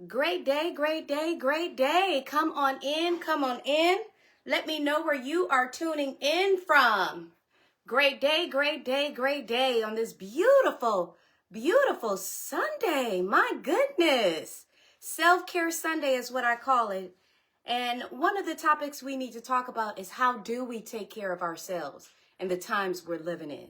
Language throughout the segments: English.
Great day, great day, great day. Come on in, come on in. Let me know where you are tuning in from. Great day, great day, great day on this beautiful, beautiful Sunday. My goodness. Self-care Sunday is what I call it. And one of the topics we need to talk about is how do we take care of ourselves in the times we're living in.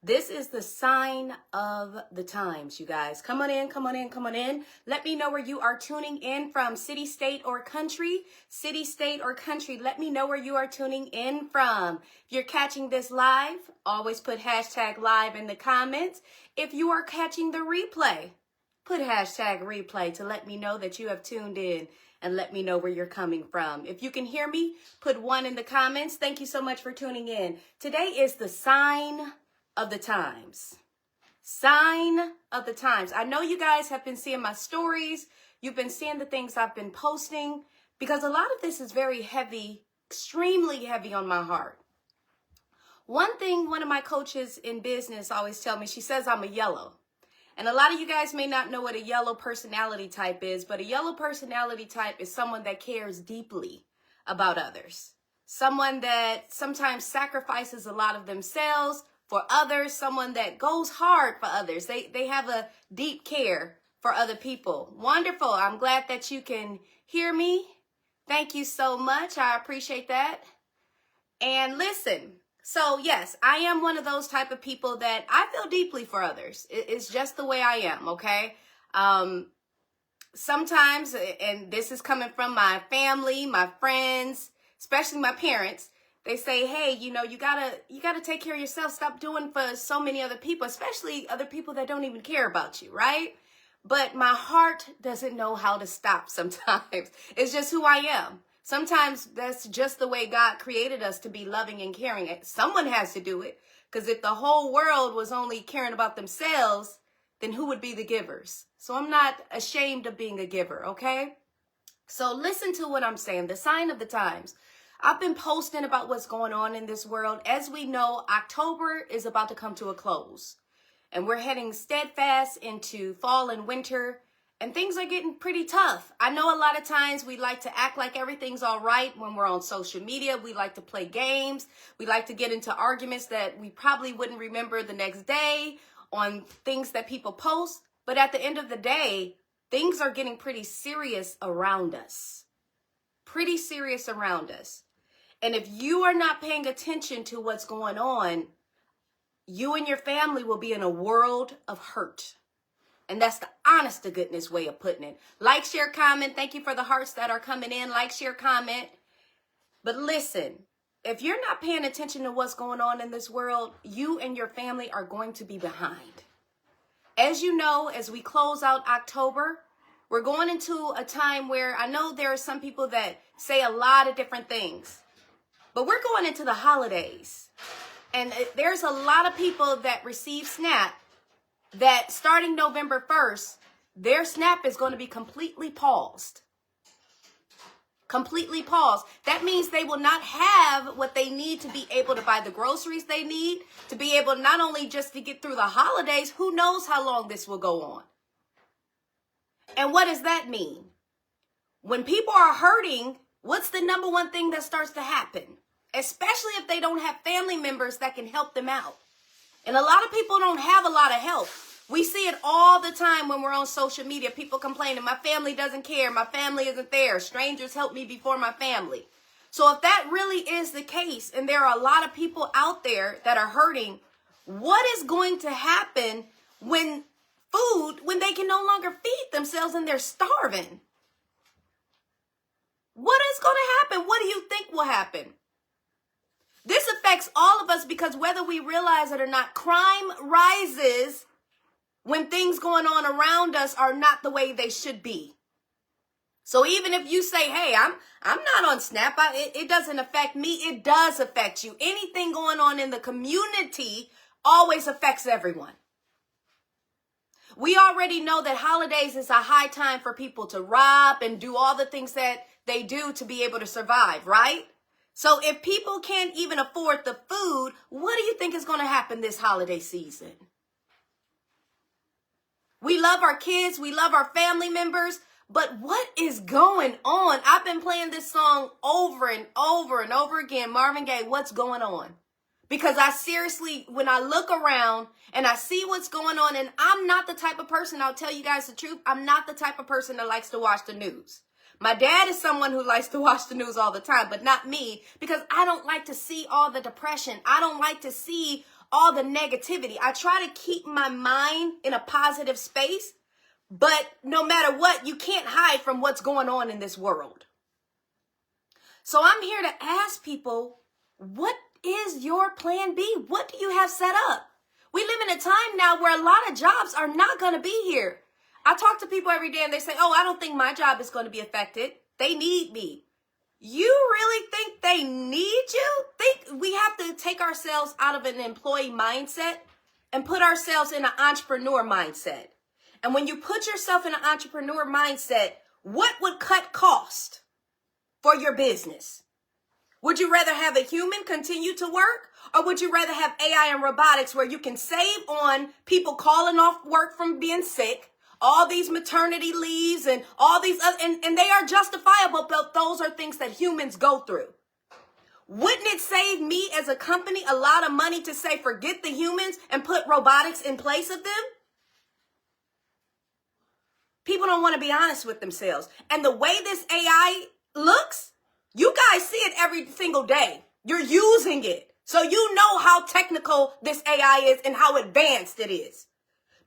This is the sign of the times, you guys. Come on in, come on in, come on in. Let me know where you are tuning in from, city, state, or country. City, state, or country. Let me know where you are tuning in from. If you're catching this live, always put hashtag live in the comments. If you are catching the replay, put hashtag replay to let me know that you have tuned in and let me know where you're coming from. If you can hear me, put 1 in the comments. Thank you so much for tuning in. Today is the sign of the times. Sign of the times. I know you guys have been seeing my stories. You've been seeing the things I've been posting because a lot of this is very heavy, extremely heavy on my heart. One thing one of my coaches in business always tell me, she says I'm a yellow. And a lot of you guys may not know what a yellow personality type is, but a yellow personality type is someone that cares deeply about others. Someone that sometimes sacrifices a lot of themselves for others, someone that goes hard for others. They have a deep care for other people. Wonderful. I'm glad that you can hear me. Thank you so much. I appreciate that. And listen, so yes, I am one of those type of people that I feel deeply for others. It's just the way I am, okay? Sometimes, and this is coming from my family, my friends, especially my parents, they say, hey, you know, you gotta take care of yourself. Stop doing for so many other people, especially other people that don't even care about you, right? But my heart doesn't know how to stop sometimes. It's just who I am. Sometimes that's just the way God created us to be loving and caring. Someone has to do it, because if the whole world was only caring about themselves, then who would be the givers? So I'm not ashamed of being a giver, okay? So listen to what I'm saying, the sign of the times. I've been posting about what's going on in this world. As we know, October is about to come to a close. And we're heading steadfast into fall and winter. And things are getting pretty tough. I know a lot of times we like to act like everything's all right when we're on social media. We like to play games. We like to get into arguments that we probably wouldn't remember the next day on things that people post. But at the end of the day, things are getting pretty serious around us. Pretty serious around us. And if you are not paying attention to what's going on, you and your family will be in a world of hurt. And that's the honest to goodness way of putting it. Like, share, comment. Thank you for the hearts that are coming in. Like, share, comment. But listen, if you're not paying attention to what's going on in this world, you and your family are going to be behind. As you know, as we close out October, we're going into a time where I know there are some people that say a lot of different things. But we're going into the holidays, and there's a lot of people that receive SNAP that starting November 1st, their SNAP is going to be completely paused. Completely paused. That means they will not have what they need to be able to buy the groceries they need, to be able not only just to get through the holidays, who knows how long this will go on. And what does that mean? When people are hurting, what's the number one thing that starts to happen? Especially if they don't have family members that can help them out. And a lot of people don't have a lot of help. We see it all the time when we're on social media. People complaining, my family doesn't care. My family isn't there. Strangers help me before my family. So if that really is the case, and there are a lot of people out there that are hurting, what is going to happen when they can no longer feed themselves and they're starving? What is going to happen? What do you think will happen? This affects all of us because whether we realize it or not, crime rises when things going on around us are not the way they should be. So even if you say, hey, I'm not on SNAP, it doesn't affect me, it does affect you. Anything going on in the community always affects everyone. We already know that holidays is a high time for people to rob and do all the things that they do to be able to survive, right? So if people can't even afford the food, what do you think is going to happen this holiday season? We love our kids. We love our family members. But what is going on? I've been playing this song over and over and over again. Marvin Gaye, what's going on? Because I seriously, when I look around and I see what's going on, and I'm not the type of person, I'll tell you guys the truth, I'm not the type of person that likes to watch the news. My dad is someone who likes to watch the news all the time, but not me, because I don't like to see all the depression. I don't like to see all the negativity. I try to keep my mind in a positive space, but no matter what, you can't hide from what's going on in this world. So I'm here to ask people, what is your plan B? What do you have set up? We live in a time now where a lot of jobs are not going to be here. I talk to people every day and they say, oh, I don't think my job is going to be affected. They need me. You really think they need you? Think we have to take ourselves out of an employee mindset and put ourselves in an entrepreneur mindset. And when you put yourself in an entrepreneur mindset, what would cut cost for your business? Would you rather have a human continue to work, or would you rather have AI and robotics where you can save on people calling off work from being sick, all these maternity leaves and all these other, and they are justifiable, but those are things that humans go through. Wouldn't it save me as a company a lot of money to say, forget the humans and put robotics in place of them? People don't want to be honest with themselves. And the way this AI looks, you guys see it every single day. You're using it. So you know how technical this AI is and how advanced it is.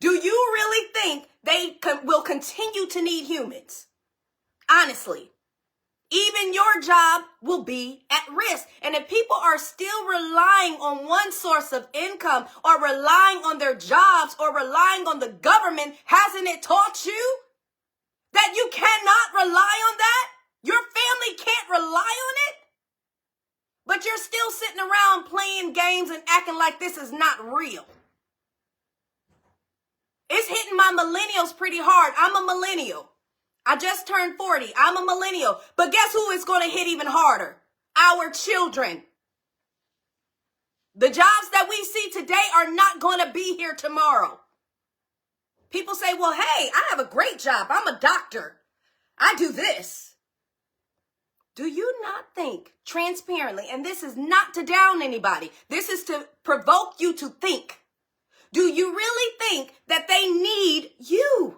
Do you really think they will continue to need humans? Honestly, even your job will be at risk. And if people are still relying on one source of income, or relying on their jobs, or relying on the government, hasn't it taught you that you cannot rely on that? Your family can't rely on it? But you're still sitting around playing games and acting like this is not real. It's hitting my millennials pretty hard. I'm a millennial. I just turned 40. I'm a millennial. But guess who is going to hit even harder? Our children. The jobs that we see today are not going to be here tomorrow. People say, well, hey, I have a great job. I'm a doctor. I do this. Do you not think transparently, and this is not to down anybody, this is to provoke you to think. Do you really think that they need you?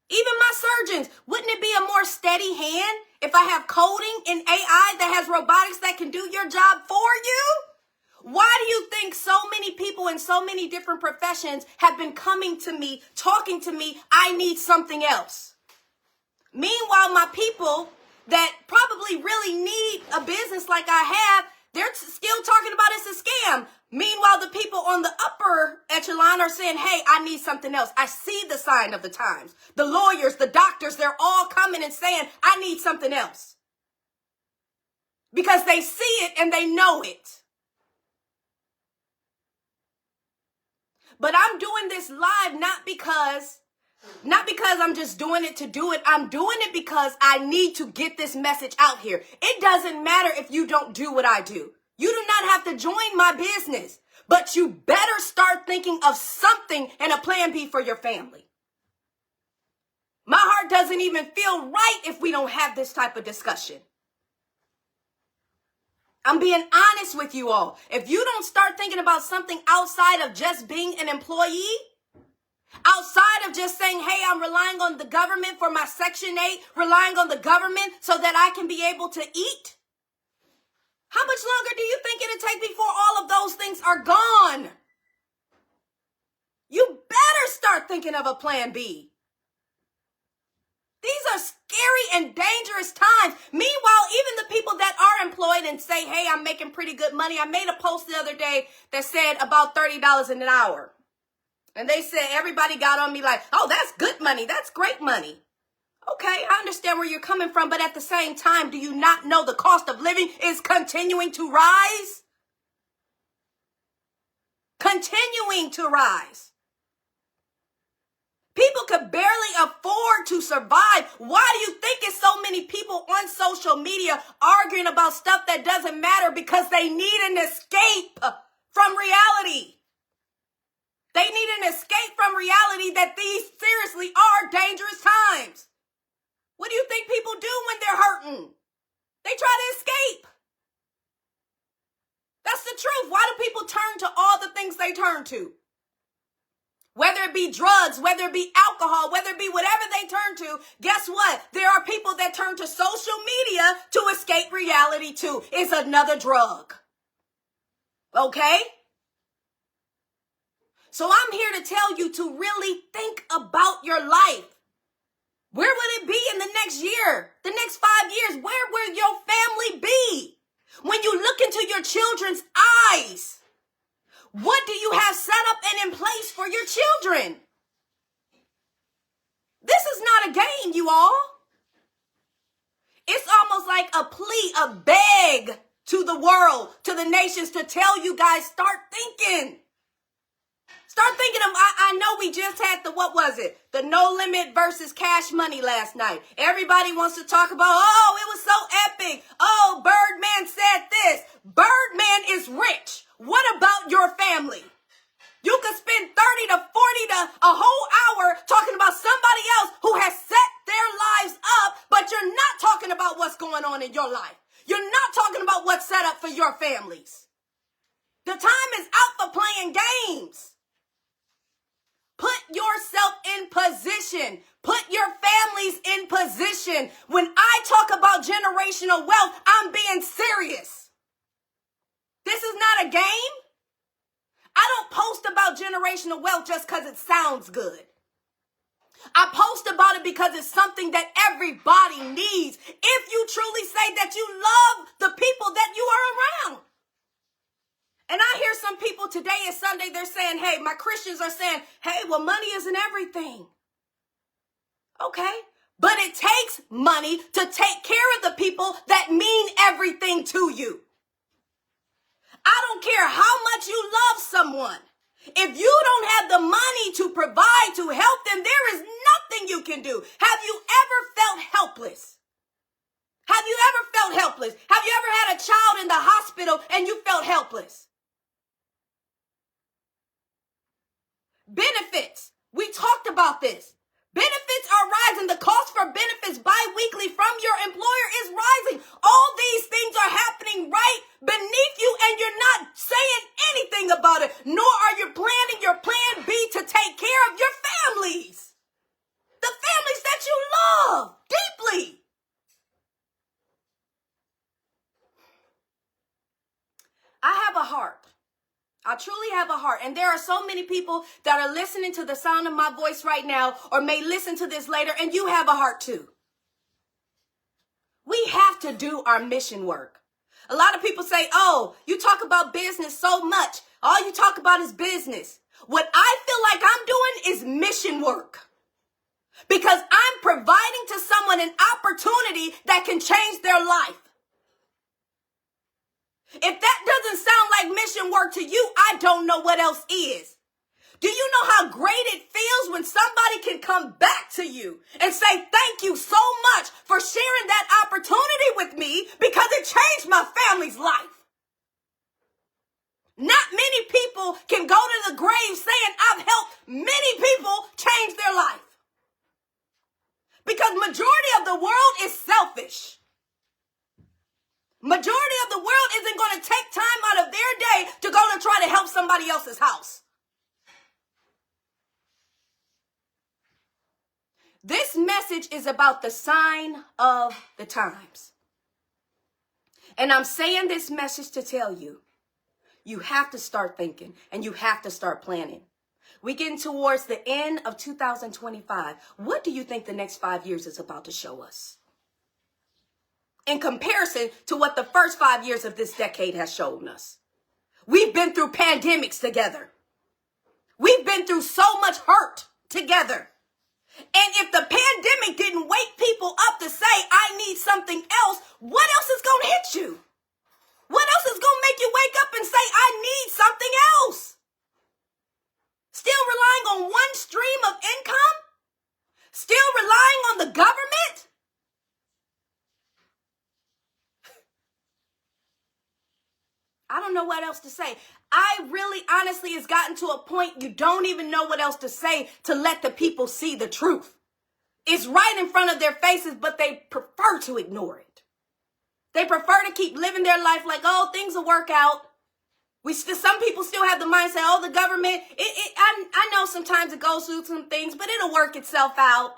Even my surgeons, wouldn't it be a more steady hand if I have coding in AI that has robotics that can do your job for you? Why do you think so many people in so many different professions have been coming to me, talking to me, I need something else? Meanwhile, my people that probably really need a business like I have, they're still talking about it's a scam. Meanwhile, the people on the upper echelon are saying, hey, I need something else. I see the sign of the times. The lawyers, the doctors, they're all coming and saying, I need something else. Because they see it and they know it. But I'm doing this live not because I'm just doing it to do it. I'm doing it because I need to get this message out here. It doesn't matter if you don't do what I do. You do not have to join my business, but you better start thinking of something and a plan B for your family. My heart doesn't even feel right if we don't have this type of discussion. I'm being honest with you all. If you don't start thinking about something outside of just being an employee, outside of just saying, hey, I'm relying on the government for my Section 8, relying on the government so that I can be able to eat, how much longer do you think it'll take before all of those things are gone? You better start thinking of a plan B. These are scary and dangerous times. Meanwhile, even the people that are employed and say, hey, I'm making pretty good money. I made a post the other day that said about $30 an hour. And they said, everybody got on me like, oh, that's good money. That's great money. Okay, I understand where you're coming from, but at the same time, do you not know the cost of living is continuing to rise? Continuing to rise. People could barely afford to survive. Why do you think it's so many people on social media arguing about stuff that doesn't matter? Because they need an escape from reality. They need an escape from reality that these seriously are dangerous times. What do you think people do when they're hurting? They try to escape. That's the truth. Why do people turn to all the things they turn to? Whether it be drugs, whether it be alcohol, whether it be whatever they turn to, guess what? There are people that turn to social media to escape reality too. It's another drug. Okay? So I'm here to tell you to really think about your life. Where will it be in the next year, the next 5 years? Where will your family be? When you look into your children's eyes, what do you have set up and in place for your children? This is not a game, you all. It's almost like a plea, a beg to the world, to the nations to tell you guys, start thinking. Start thinking of, I know we just had the No Limit versus Cash Money last night. Everybody wants to talk about, oh, it was so epic. Oh, Birdman said this. Birdman is rich. What about your family? You could spend 30 to 40 to a whole hour talking about somebody else who has set their lives up, but you're not talking about what's going on in your life. You're not talking about what's set up for your families. The time is out for playing games. Put yourself in position. Put your families in position. When I talk about generational wealth, I'm being serious. This is not a game. I don't post about generational wealth just because it sounds good. I post about it because it's something that everybody needs. If you truly say that you love the people that you are around. And I hear some people, today is Sunday, they're saying, hey, my Christians are saying, hey, well, money isn't everything. Okay, but it takes money to take care of the people that mean everything to you. I don't care how much you love someone. If you don't have the money to provide, to help them, there is nothing you can do. Have you ever felt helpless? Have you ever felt helpless? Have you ever had a child in the hospital and you felt helpless? Benefits. We talked about this. Benefits are rising. The cost for benefits bi-weekly from your employer is rising. All these things are happening right beneath you and you're not saying anything about it, nor are you planning your plan B to take care of your families. The families that you love deeply. I have a heart. I truly have a heart. And there are so many people that are listening to the sound of my voice right now or may listen to this later, and you have a heart too. We have to do our mission work. A lot of people say, oh, you talk about business so much. All you talk about is business. What I feel like I'm doing is mission work. Because I'm providing to someone an opportunity that can change their life. If that doesn't sound like mission work to you, I don't know what else is. Do you know how great it feels when somebody can come back to you and say, thank you so much for sharing that opportunity with me because it changed my family's life? Not many people can go to the grave saying, I've helped many people change their life. Because majority of the world is selfish. Majority of the world isn't going to take time out of their day to go to try to help somebody else's house. This message is about the sign of the times. And I'm saying this message to tell you, you have to start thinking and you have to start planning. We're getting towards the end of 2025. What do you think the next 5 years is about to show us? In comparison to what the first 5 years of this decade has shown us. We've been through pandemics together. We've been through so much hurt together. And if the pandemic didn't wake people up to say, I need something else, what else is going to hit you? What else is going to make you wake up and say, I need something else? Still relying on one stream of income? Still relying on the government? I don't know what else to say. I really, honestly, it's gotten to a point you don't even know what else to say to let the people see the truth. It's right in front of their faces, but they prefer to ignore it. They prefer to keep living their life like, oh, things will work out. Some people still have the mindset, oh, the government, I know sometimes it goes through some things, but it'll work itself out.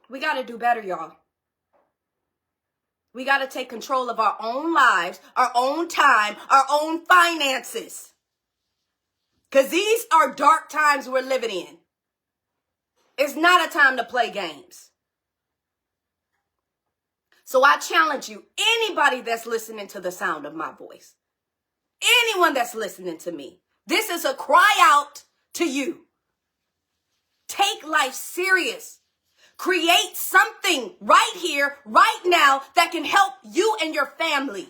We got to do better, y'all. We got to take control of our own lives, our own time, our own finances. Because these are dark times we're living in. It's not a time to play games. So I challenge you, anybody that's listening to the sound of my voice, anyone that's listening to me, this is a cry out to you. Take life serious. Create something right here, right now, that can help you and your family.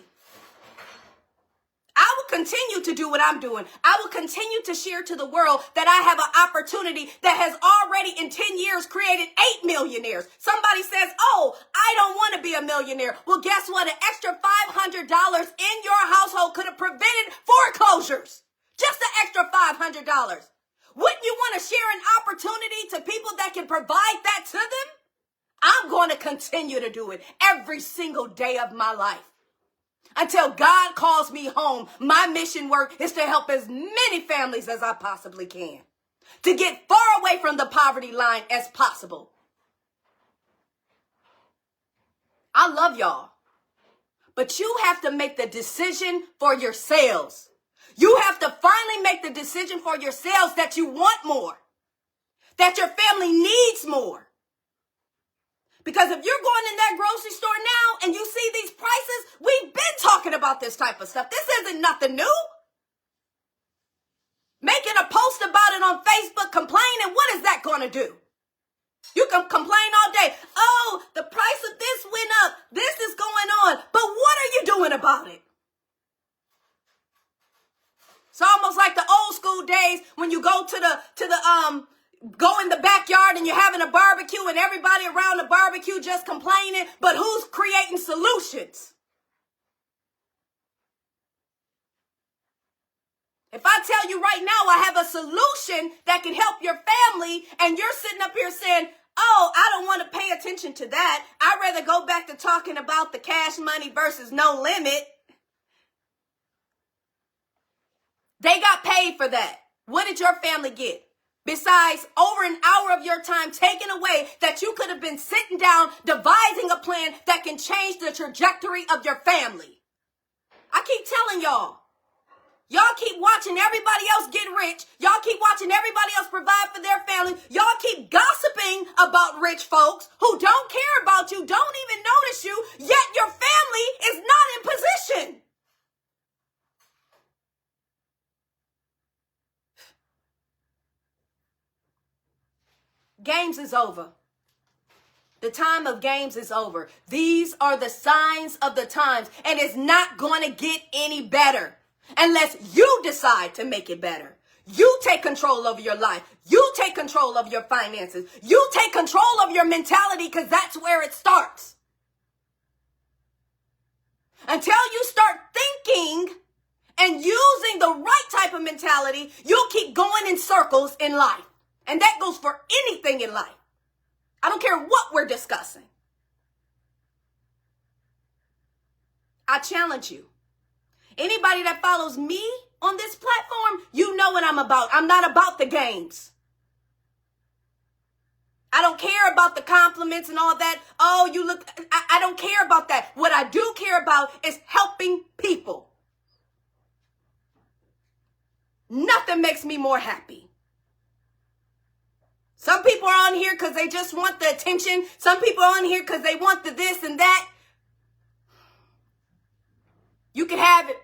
I will continue to do what I'm doing. I will continue to share to the world that I have an opportunity that has already in 10 years created 8 millionaires. Somebody says, oh, I don't want to be a millionaire. Well, guess what? An extra $500 in your household could have prevented foreclosures. Just an extra $500. Wouldn't you want to share an opportunity to people that can provide that to them? I'm going to continue to do it every single day of my life. Until God calls me home, my mission work is to help as many families as I possibly can. To get far away from the poverty line as possible. I love y'all. But you have to make the decision for yourselves. You have to finally make the decision for yourselves that you want more. That your family needs more. Because if you're going in that grocery store now and you see these prices, we've been talking about this type of stuff. This isn't nothing new. Making a post about it on Facebook, complaining, what is that going to do? You can complain all day. Oh, the price of this went up. This is going on. But what are you doing about it? It's almost like the old school days when you go go in the backyard and you're having a barbecue and everybody around the barbecue just complaining, but who's creating solutions? If I tell you right now I have a solution that can help your family and you're sitting up here saying, oh, I don't want to pay attention to that. I'd rather go back to talking about the cash money versus no limit. They got paid for that. What did your family get? Besides over an hour of your time taken away that you could have been sitting down devising a plan that can change the trajectory of your family. I keep telling y'all. Y'all keep watching everybody else get rich. Y'all keep watching everybody else provide for their family. Y'all keep gossiping about rich folks who don't care about you, don't even notice you, yet your family is not in position. Games is over. The time of games is over. These are the signs of the times, and it's not going to get any better unless you decide to make it better. You take control over your life. You take control of your finances. You take control of your mentality, because that's where it starts. Until you start thinking and using the right type of mentality, you'll keep going in circles in life. And that goes for anything in life. I don't care what we're discussing. I challenge you. Anybody that follows me on this platform, you know what I'm about. I'm not about the games. I don't care about the compliments and all that. Oh, you look, I don't care about that. What I do care about is helping people. Nothing makes me more happy. Some people are on here because they just want the attention. Some people are on here because they want the this and that. You can have it.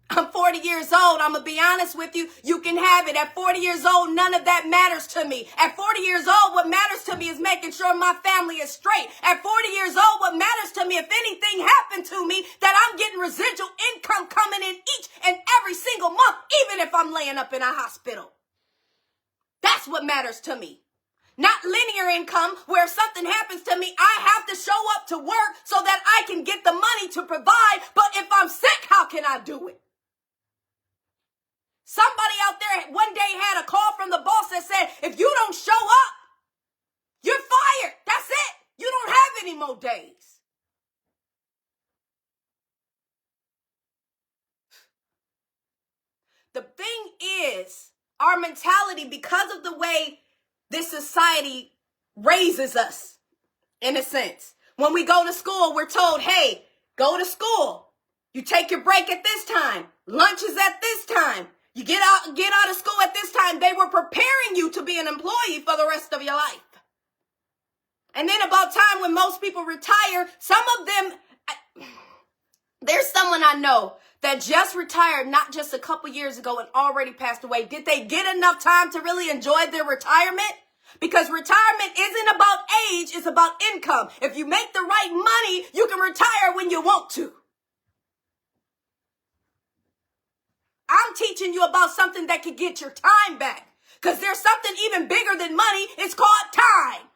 I'm 40 years old. I'm going to be honest with you. You can have it. At 40 years old, none of that matters to me. At 40 years old, what matters to me is making sure my family is straight. At 40 years old, what matters to me, if anything happened to me, that I'm getting residual income coming in each and every single month, even if I'm laying up in a hospital. That's what matters to me. Not linear income where if something happens to me, I have to show up to work so that I can get the money to provide. But if I'm sick, how can I do it? Somebody out there one day had a call from the boss that said, if you don't show up, you're fired. That's it. You don't have any more days. The thing is, our mentality, because of the way this society raises us, in a sense. When we go to school, we're told, hey, go to school. You take your break at this time. Lunch is at this time. You get out of school at this time. They were preparing you to be an employee for the rest of your life. And then about time when most people retire, some of them, there's someone I know that just retired not just a couple years ago and already passed away. Did they get enough time to really enjoy their retirement? Because retirement isn't about age, it's about income. If you make the right money, you can retire when you want to. I'm teaching you about something that can get your time back. Because there's something even bigger than money. It's called time.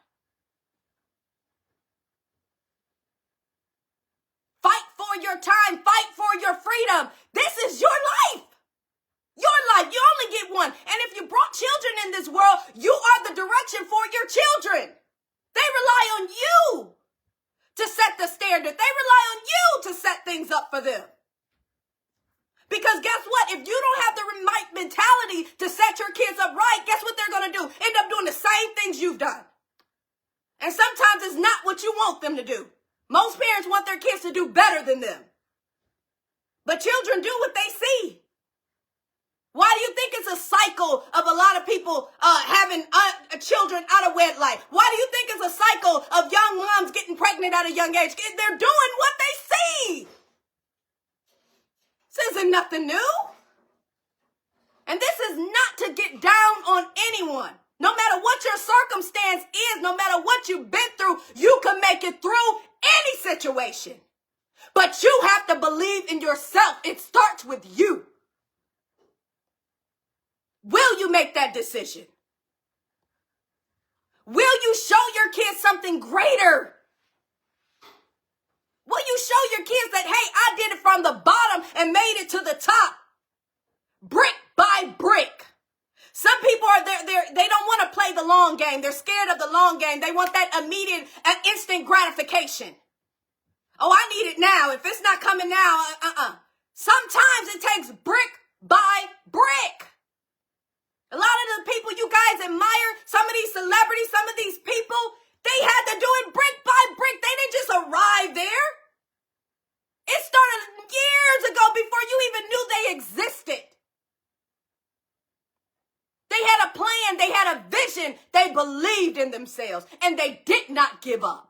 Fight for your time. Fight for your freedom. This is your life. Your life. You only get one. And if you brought children in this world, you are the direction for your children. They rely on you to set the standard. They rely on you to set things up for them. Because guess what? If you don't have the right mentality to set your kids up right, guess what they're going to do? End up doing the same things you've done. And sometimes it's not what you want them to do. Most parents want their kids to do better than them. But children do what they see. Why do you think it's a cycle of a lot of people having children out of wedlock? Why do you think it's a cycle of young moms getting pregnant at a young age? They're doing what they see. This isn't nothing new. And this is not to get down on anyone. No matter what your circumstance is, no matter what you've been through, you can make it through any situation. But you have to believe in yourself. It starts with you. Will you make that decision? Will you show your kids something greater? Will you show your kids that, hey, I did it from the bottom and made it to the top, brick by brick? Some people are there, they don't want to play the long game. They're scared of the long game. They want that immediate and instant gratification. Oh, I need it now. If it's not coming now, Sometimes it takes brick by brick. A lot of the people you guys admire, some of these celebrities, some of these people, they had to do it brick by brick. They didn't just arrive there. It started years ago before you even knew they existed. They had a plan. They had a vision. They believed in themselves, and they did not give up.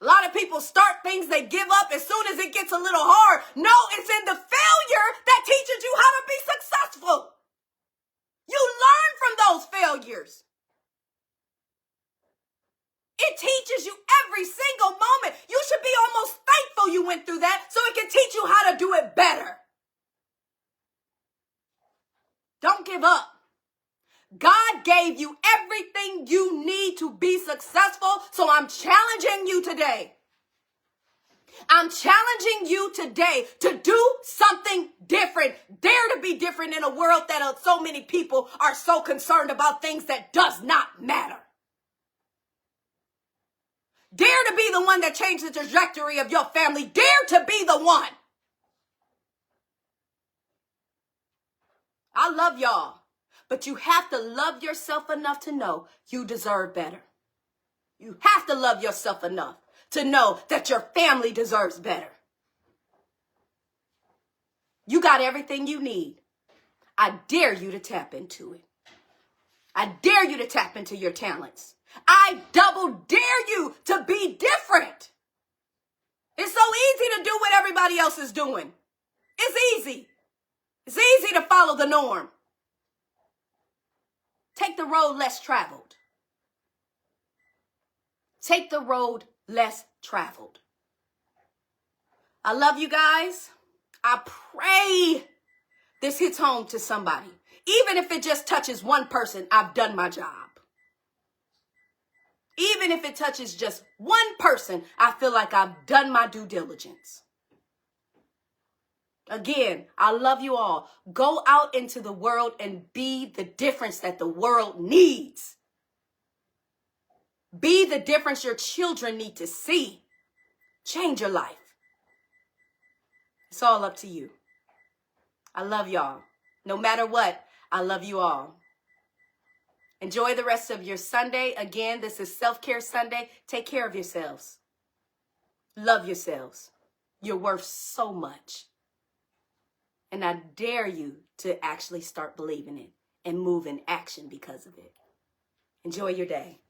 A lot of people start things, they give up as soon as it gets a little hard. No, it's in the failure that teaches you how to be successful. You learn from those failures. It teaches you every single moment. You should be almost thankful you went through that so it can teach you how to do it better. Don't give up. God gave you everything you need to be successful, so I'm challenging you today. I'm challenging you today to do something different. Dare to be different in a world that so many people are so concerned about things that does not matter. Dare to be the one that changed the trajectory of your family. Dare to be the one. I love y'all, but you have to love yourself enough to know you deserve better. You have to love yourself enough to know that your family deserves better. You got everything you need. I dare you to tap into it. I dare you to tap into your talents. I double dare you to be different. It's so easy to do what everybody else is doing. It's easy. It's easy to follow the norm. Take the road less traveled. Take the road less traveled. I love you guys. I pray this hits home to somebody. Even if it just touches one person, I've done my job. Even if it touches just one person, I feel like I've done my due diligence. Again, I love you all. Go out into the world and be the difference that the world needs. Be the difference your children need to see. Change your life. It's all up to you. I love y'all. No matter what, I love you all. Enjoy the rest of your Sunday. Again, this is Self-Care Sunday. Take care of yourselves. Love yourselves. You're worth so much. And I dare you to actually start believing it and move in action because of it. Enjoy your day.